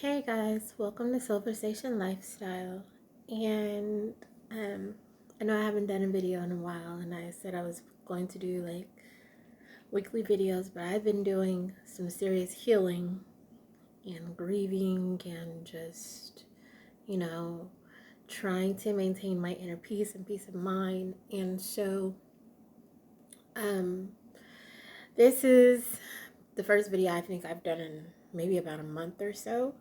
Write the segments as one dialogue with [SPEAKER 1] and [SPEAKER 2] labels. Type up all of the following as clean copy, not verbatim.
[SPEAKER 1] Hey guys, welcome to Silver Station Lifestyle. And I know I haven't done a video in a while, and I said I was going to do like weekly videos, but I've been doing some serious healing and grieving and just, you know, trying to maintain my inner peace and peace of mind. And so um this is the first video I think I've done in maybe about a month or so.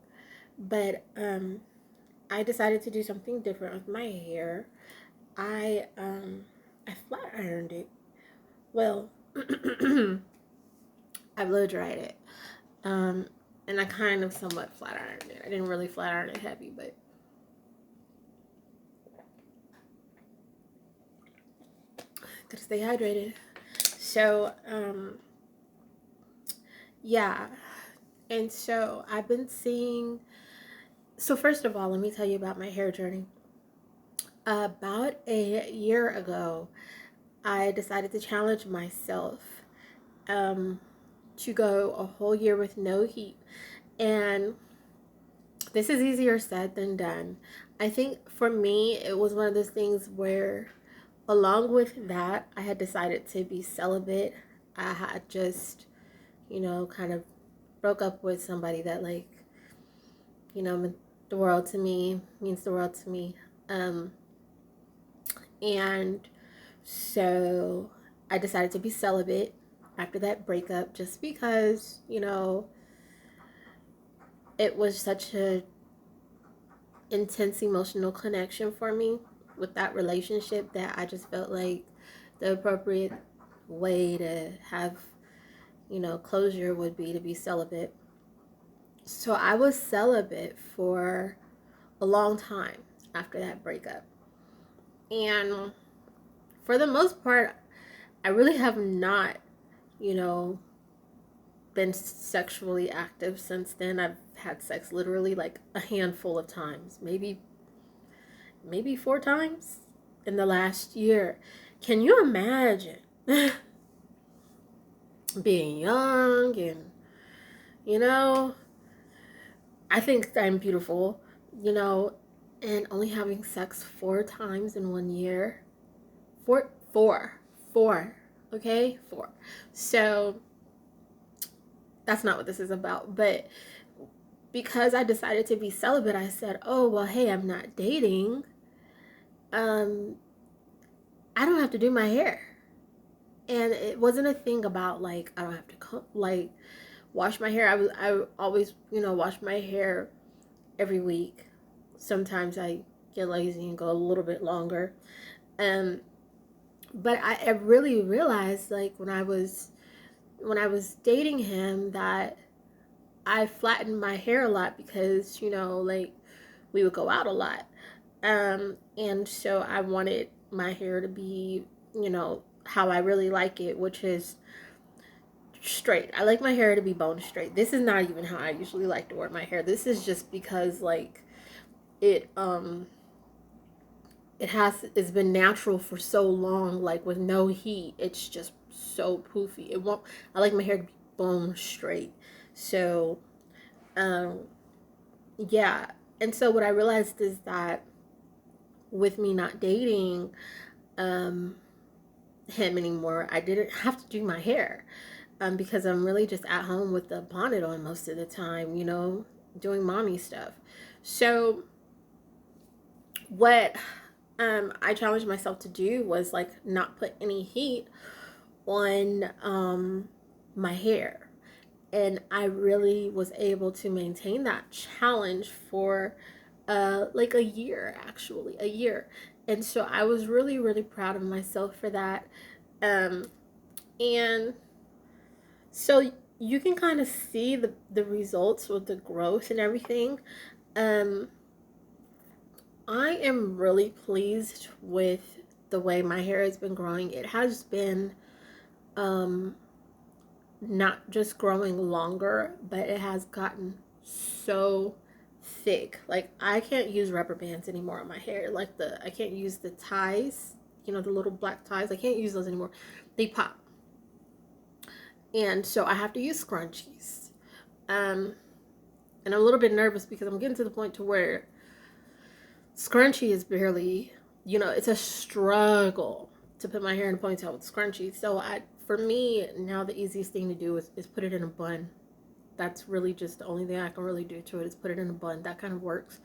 [SPEAKER 1] But I decided to do something different with my hair. I flat ironed it. Well, I blow dried it. Um, and I kind of somewhat flat ironed it. I didn't really flat iron it heavy, but gotta stay hydrated. So, yeah. And so I've been seeing. So first of all, let me tell you about my hair journey. About a year ago, I decided to challenge myself um, to go a whole year with no heat. And this is easier said than done. I think for me, it was one of those things where, along with that, I had decided to be celibate. I had just, kind of broke up with somebody that, like, meant the world to me, means the world to me. And so I decided to be celibate after that breakup just because, it was such a intense emotional connection for me with that relationship that I just felt like the appropriate way to have, closure would be to be celibate. So I was celibate for a long time after that breakup. And for the most part, I really have not, you know, been sexually active since then. I've had sex literally like a handful of times, maybe 4 times in the last year. Can you imagine being young and, you know, I think I'm beautiful, you know, and only having sex 4 times in 1 year? Four, okay? Four. So that's not what this is about. But because I decided to be celibate, I said, oh, well, hey, I'm not dating. Um, I don't have to do my hair. And it wasn't a thing about like I don't have to like wash my hair. I always wash my hair every week. Sometimes I get lazy and go a little bit longer. Um, but I really realized like when I was dating him that I flattened my hair a lot because like we would go out a lot. And so I wanted my hair to be how I really like it, which is straight. I like my hair to be bone straight. This is not even how I usually like to wear my hair. This is just because like it it's been natural for so long, like with no heat. It's just so poofy. It won't I like my hair to be bone straight. So um yeah. And so what I realized is that with me not dating um him anymore, I didn't have to do my hair. Because I'm really just at home with the bonnet on most of the time, doing mommy stuff. So what I challenged myself to do was like not put any heat on my hair. And I really was able to maintain that challenge for like a year, actually, a year. And so I was really, really proud of myself for that. Um, and so you can kind of see the results with the growth and everything. Um, I am really pleased with the way my hair has been growing. It has been um, not just growing longer, but it has gotten so thick. Like I can't use rubber bands anymore on my hair. Like I can't use the ties, the little black ties. I can't use those anymore. They pop. And so I have to use scrunchies. Um, And I'm a little bit nervous because I'm getting to the point to where scrunchie is barely, it's a struggle to put my hair in a ponytail with scrunchie. So for me now, the easiest thing to do is put it in a bun. That's really just the only thing I can really do to it is put it in a bun. That kind of works.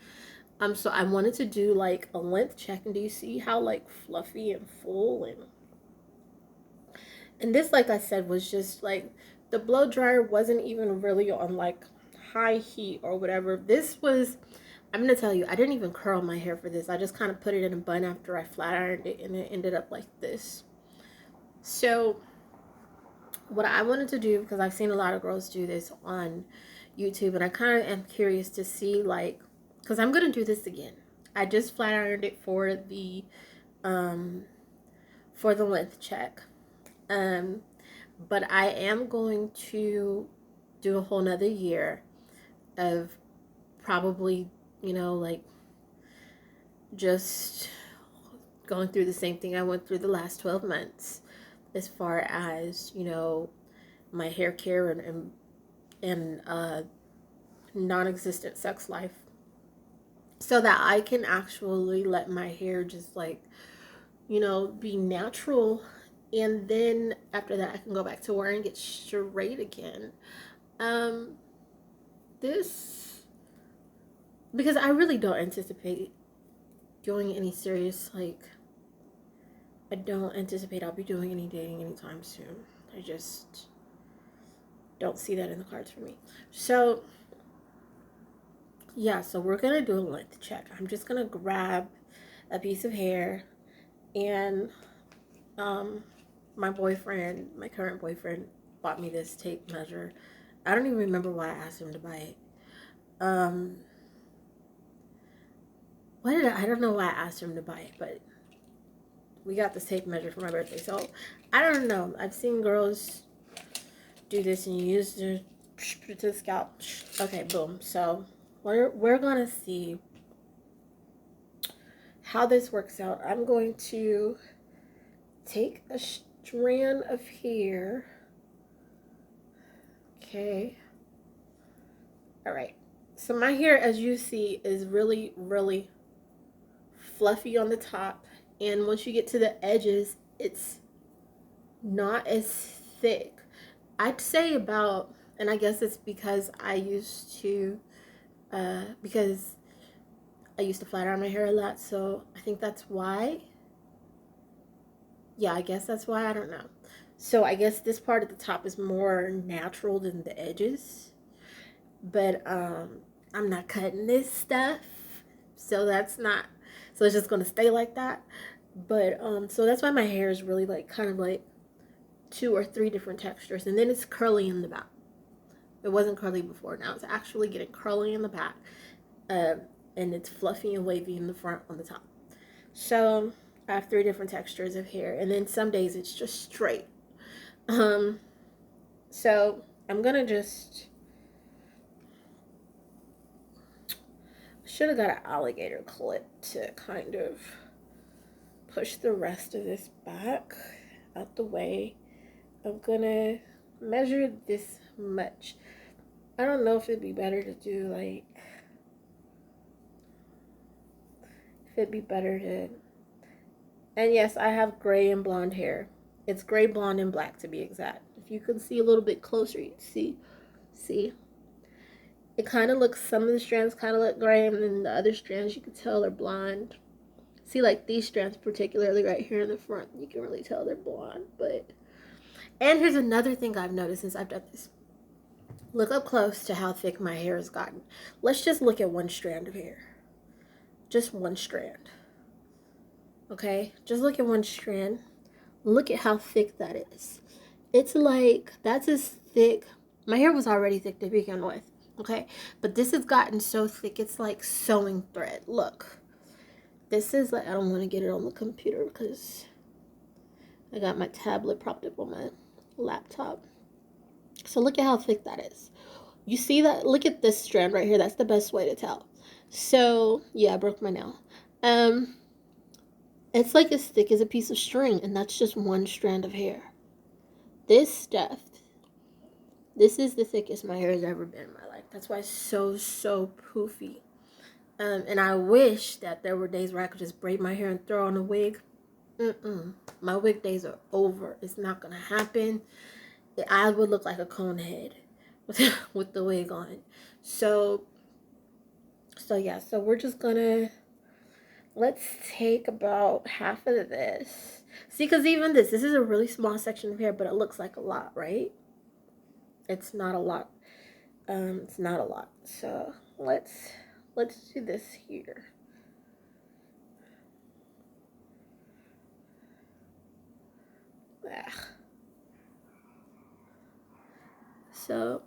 [SPEAKER 1] So I wanted to do like a length check, and do you see how like fluffy and full and this, like I said, was just like the blow dryer wasn't even really on like high heat or whatever. This was, I'm gonna tell you, I didn't even curl my hair for this. I just kind of put it in a bun after I flat ironed it, and it ended up like this. So what I wanted to do, because I've seen a lot of girls do this on YouTube, and I kind of am curious to see, like, because I'm gonna do this again. I just flat ironed it for the length check. But I am going to do a whole nother year of probably, like just going through the same thing I went through the last 12 months as far as, my hair care and non-existent sex life, so that I can actually let my hair just like, be natural. And then after that, I can go back to work and get straight again. This, because I really don't anticipate doing any serious, like, I don't anticipate I'll be doing any dating anytime soon. I just don't see that in the cards for me. So, yeah, so we're going to do a length check. I'm just going to grab a piece of hair, and my current boyfriend bought me this tape measure. I don't even remember why I asked him to buy it. I don't know why I asked him to buy it, but we got this tape measure for my birthday. So I don't know. I've seen girls do this and you use the to the scalp. Okay, boom. So we're gonna see how this works out. I'm going to take a strand of hair. Okay. All right. So my hair, as you see, is really, really fluffy on the top, and once you get to the edges, it's not as thick. I'd say about, and I guess it's because I used to flat iron my hair a lot, so I think that's why. Yeah, I guess that's why. I don't know. So I guess this part at the top is more natural than the edges, but I'm not cutting this stuff, so that's not, so it's just gonna stay like that. But so that's why my hair is really like kind of like 2 or 3 different textures, and then it's curly in the back. It wasn't curly before. Now it's actually getting curly in the back, and it's fluffy and wavy in the front on the top. So I have 3 different textures of hair, and then some days it's just straight. So I'm gonna just, should have got an alligator clip to kind of push the rest of this back out the way. I'm gonna measure this much. I don't know if it'd be better to do like, and yes, I have gray and blonde hair. It's gray, blonde, and black to be exact. If you can see a little bit closer, you can see. It kind of looks, some of the strands kind of look gray, and then the other strands you can tell are blonde. See, like these strands particularly right here in the front, you can really tell they're blonde. But, and here's another thing I've noticed since I've done this. Look up close to how thick my hair has gotten. Let's just look at one strand of hair. Just one strand. Okay? Just look at one strand. Look at how thick that is. It's like, that's as thick. My hair was already thick to begin with. Okay? But this has gotten so thick, it's like sewing thread. Look. This is like, I don't want to get it on the computer because I got my tablet propped up on my laptop. So look at how thick that is. You see that? Look at this strand right here. That's the best way to tell. So, yeah, I broke my nail. It's like as thick as a piece of string, and that's just one strand of hair. This stuff This is the thickest my hair has ever been in my life. That's why it's so poofy. And I wish that there were days where I could just braid my hair and throw on a wig. My wig days are over. It's not gonna happen. I would look like a cone head with the wig on. So yeah. So we're just gonna, let's take about half of this. See, because even this is a really small section of hair, but it looks like a lot, right? It's not a lot. It's not a lot. So let's do this here. Ugh. So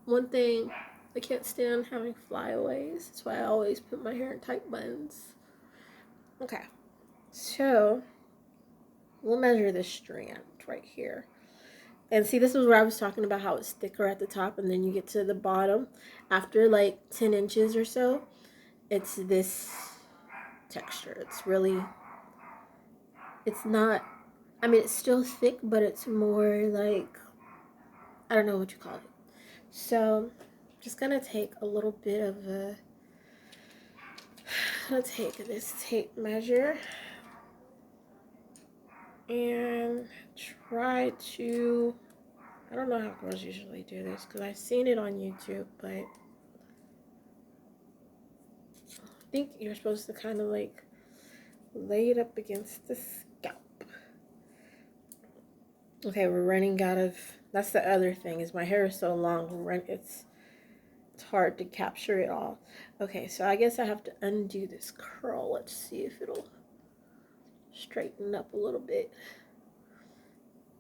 [SPEAKER 1] one thing, I can't stand having flyaways. That's why I always put my hair in tight buns. Okay, so we'll measure this strand right here. And see, this is where I was talking about how it's thicker at the top, and then you get to the bottom. After like 10 inches or so, it's this texture. It's really, it's not, I mean, it's still thick, but it's more like, I don't know what you call it. So, I'm just gonna take a little bit of a, I'm gonna take this tape measure and try to, I don't know how girls usually do this because I've seen it on YouTube, but I think you're supposed to kind of like lay it up against the scalp. Okay, we're running out of, that's the other thing, is my hair is so long, it's hard to capture it all. Okay, so I guess I have to undo this curl. Let's see if it'll straighten up a little bit.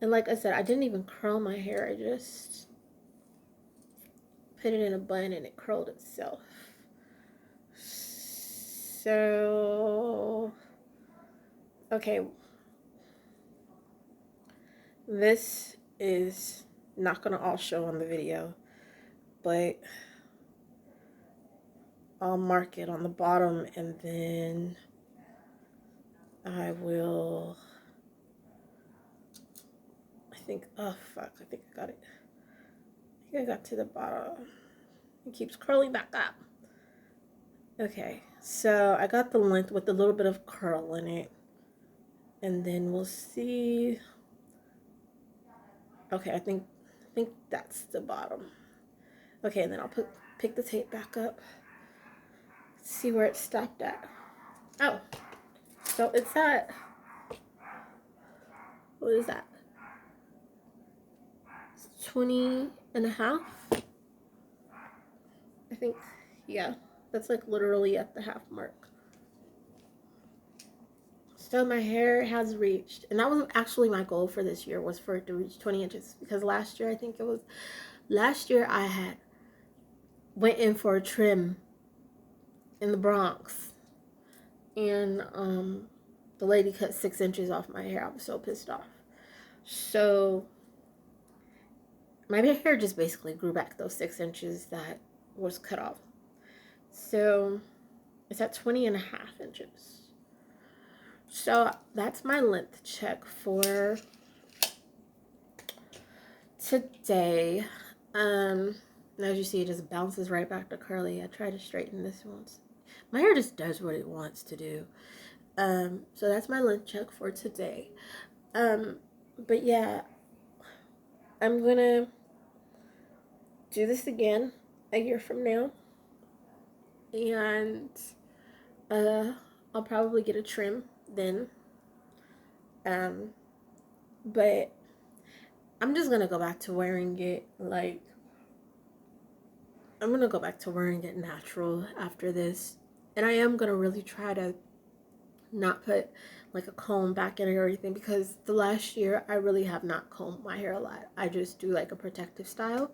[SPEAKER 1] And like I said, I didn't even curl my hair. I just put it in a bun and it curled itself. So, okay. This is not going to all show on the video, but I'll mark it on the bottom and then I will, oh fuck, I think I got it. I think I got to the bottom. It keeps curling back up. Okay, so I got the length with a little bit of curl in it. And then we'll see. Okay, I think that's the bottom. Okay, and then I'll pick the tape back up. See where it stopped at. Oh, so it's at, what is that? 20 and a half. I think, yeah, that's like literally at the half mark. So my hair has reached, and that was actually my goal for this year, was for it to reach 20 inches. Because last year, I had went in for a trim in the Bronx. And the lady cut 6 inches off my hair. I was so pissed off. So my hair just basically grew back those 6 inches that was cut off. So it's at 20 and a half inches. So that's my length check for today. As you see, it just bounces right back to curly. I try to straighten this once. My hair just does what it wants to do. So that's my length check for today. But yeah, I'm gonna do this again a year from now. And I'll probably get a trim then. But I'm just gonna go back to wearing it like, I'm gonna go back to wearing it natural after this. And I am gonna really try to not put like a comb back in it or anything, because the last year I really have not combed my hair a lot. I just do like a protective style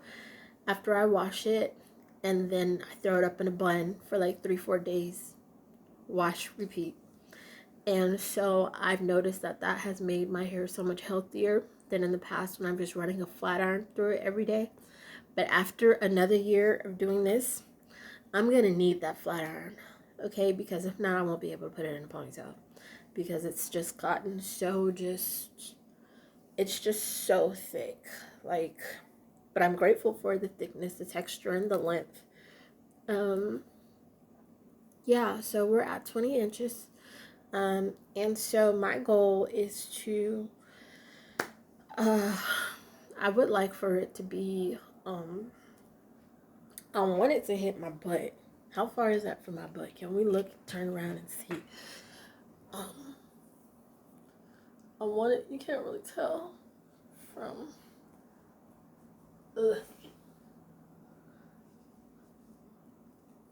[SPEAKER 1] after I wash it, and then I throw it up in a bun for like 3-4 days, wash, repeat. And so I've noticed that has made my hair so much healthier than in the past when I'm just running a flat iron through it every day. But after another year of doing this, I'm gonna need that flat iron, okay? Because if not, I won't be able to put it in a ponytail, because it's just gotten so it's just so thick. Like, but I'm grateful for the thickness, the texture, and the length. Um, yeah, so we're at 20 inches. And so my goal is to, I would like for it to be, I want it to hit my butt. How far is that from my butt? Can we look, turn around and see? Um, I want it, you can't really tell from, ugh.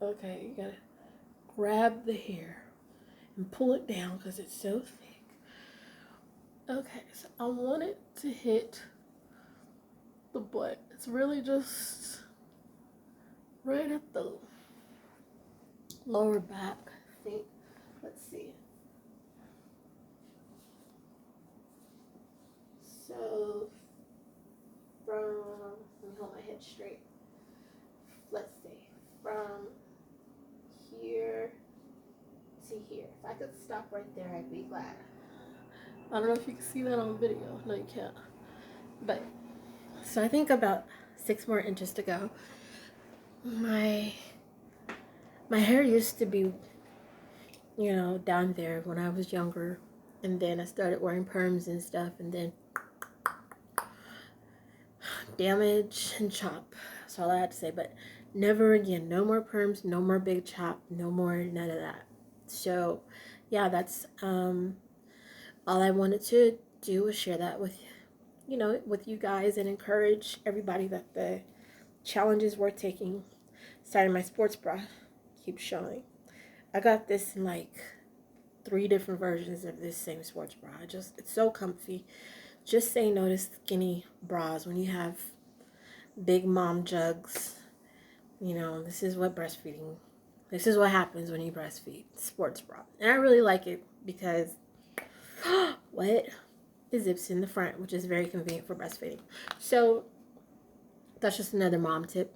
[SPEAKER 1] Okay, you gotta grab the hair and pull it down because it's so thick. Okay, so I want it to hit the butt. It's really just right at the lower back, I think. Let's see. So from, let me hold my head straight. Let's see, from here to here. If I could stop right there, I'd be glad. I don't know if you can see that on video. No, you can't. But, so I think about 6 more inches to go. My hair used to be, you know, down there when I was younger. And then I started wearing perms and stuff. And then damage and chop. That's all I had to say. But never again. No more perms, no more big chop, no more none of that. So yeah, that's all I wanted to do was share that with, you know, with you guys and encourage everybody that the challenges we're taking. Sorry, my sports bra keeps showing. I got this in like 3 different versions of this same sports bra. It's so comfy. Just say no to skinny bras when you have big mom jugs. You know, this is what happens when you breastfeed. Sports bra. And I really like it because what? It zips in the front, which is very convenient for breastfeeding. So that's just another mom tip.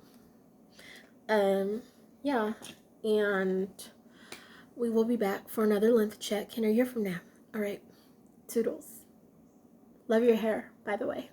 [SPEAKER 1] Yeah. And we will be back for another length check in a year from now. All right. Toodles. Love your hair, by the way.